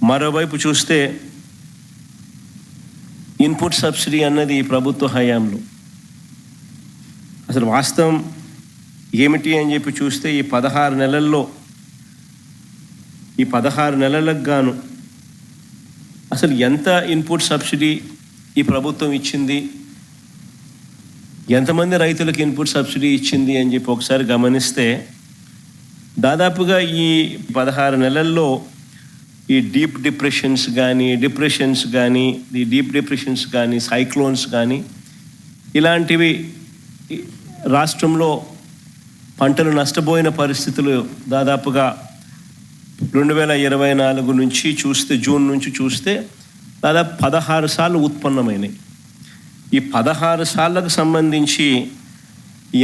మరోవైపు చూస్తే input subsidy అన్నది ప్రభుత్వ హయాంలో అసలు వాస్తవం ఏమిటి అని చెప్పి చూస్తే ఈ 16 నెలల్లో ఈ 16 నెలలకు గాను అసలు ఎంత ఇన్పుట్ సబ్సిడీ ఈ ప్రభుత్వం ఇచ్చింది, ఎంతమంది రైతులకు ఇన్పుట్ సబ్సిడీ ఇచ్చింది అని చెప్పి ఒకసారి గమనిస్తే దాదాపుగా ఈ 16 నెలల్లో ఈ డీప్ డిప్రెషన్స్ కానీ సైక్లోన్స్ కానీ ఇలాంటివి రాష్ట్రంలో పంటలు నష్టపోయిన పరిస్థితులు దాదాపుగా 2024 నుంచి చూస్తే జూన్ నుంచి చూస్తే దాదాపు 16 సార్లు ఉత్పన్నమైనాయి. ఈ 16 సార్లకు సంబంధించి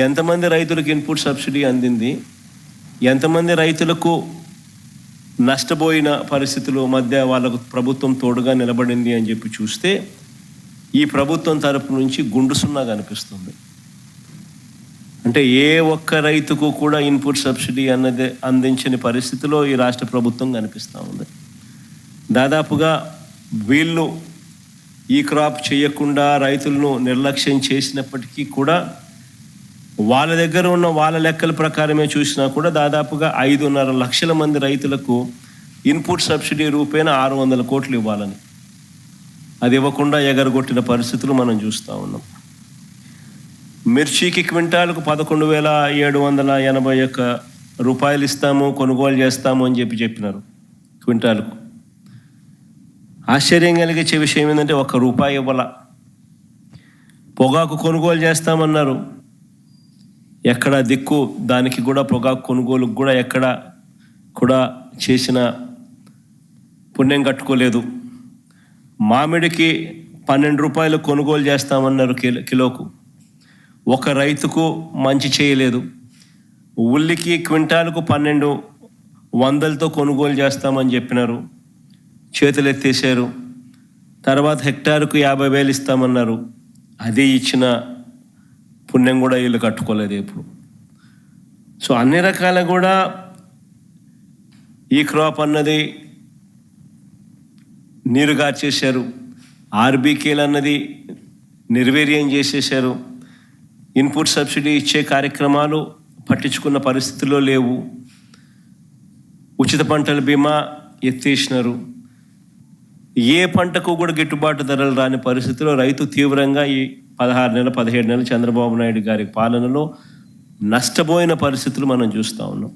ఎంతమంది రైతులకు ఇన్పుట్ సబ్సిడీ అందింది, ఎంతమంది రైతులకు నష్టపోయిన పరిస్థితుల మధ్య వాళ్ళకు ప్రభుత్వం తోడుగా నిలబడింది అని చెప్పి చూస్తే ఈ ప్రభుత్వం తరపు నుంచి గుండు సున్నా కనిపిస్తుంది. అంటే ఏ ఒక్క రైతుకు కూడా ఇన్పుట్ సబ్సిడీ అన్నది అందించని పరిస్థితిలో ఈ రాష్ట్ర ప్రభుత్వం కనిపిస్తూ ఉంది. దాదాపుగా వీళ్ళు ఈ క్రాప్ చేయకుండా రైతులను నిర్లక్ష్యం చేసినప్పటికీ కూడా వాళ్ళ దగ్గర ఉన్న వాళ్ళ లెక్కల ప్రకారమే చూసినా కూడా దాదాపుగా 5.5 లక్షల మంది రైతులకు ఇన్పుట్ సబ్సిడీ రూపేణ 600 కోట్లు ఇవ్వాలని అది ఇవ్వకుండా ఎగరగొట్టిన పరిస్థితులు మనం చూస్తూ ఉన్నాం. మిర్చికి క్వింటాలకు 11,781 రూపాయలు ఇస్తాము, కొనుగోలు చేస్తాము అని చెప్పినారు క్వింటాలకు. ఆశ్చర్యం కలిగించే విషయం ఏంటంటే ₹1 ఇవ్వాల. పొగాకు కొనుగోలు చేస్తామన్నారు, ఎక్కడ దిక్కు దానికి కూడా పొగాకు కొనుగోలుకు కూడా ఎక్కడ కూడా చేసిన పుణ్యం కట్టుకోలేదు. మామిడికి ₹12 కొనుగోలు చేస్తామన్నారు కిలోకు, ఒక రైతుకు మంచి చేయలేదు. ఉల్లికి క్వింటాలకు 1200తో కొనుగోలు చేస్తామని చెప్పినారు, చేతులు ఎత్తేసారు. తర్వాత హెక్టారుకు 50,000 ఇస్తామన్నారు, అది ఇచ్చిన పుణ్యం కూడా వీళ్ళు కట్టుకోలేదు ఇప్పుడు. సో అన్ని రకాల కూడా ఈ క్రాప్ అన్నది నీరుగార్చేశారు. ఆర్బీకేలు అన్నది నిర్వీర్యం చేసేశారు. ఇన్పుట్ సబ్సిడీ ఇచ్చే కార్యక్రమాలు పట్టించుకున్న పరిస్థితుల్లో లేవు. ఉచిత పంటల బీమా ఎత్తేసినారు. ఏ పంటకు కూడా గిట్టుబాటు ధరలు రాని పరిస్థితిలో రైతు తీవ్రంగా ఈ 17 నెలలు చంద్రబాబు నాయుడు గారి పాలనలో నష్టపోయిన పరిస్థితులు మనం చూస్తూ ఉన్నాం.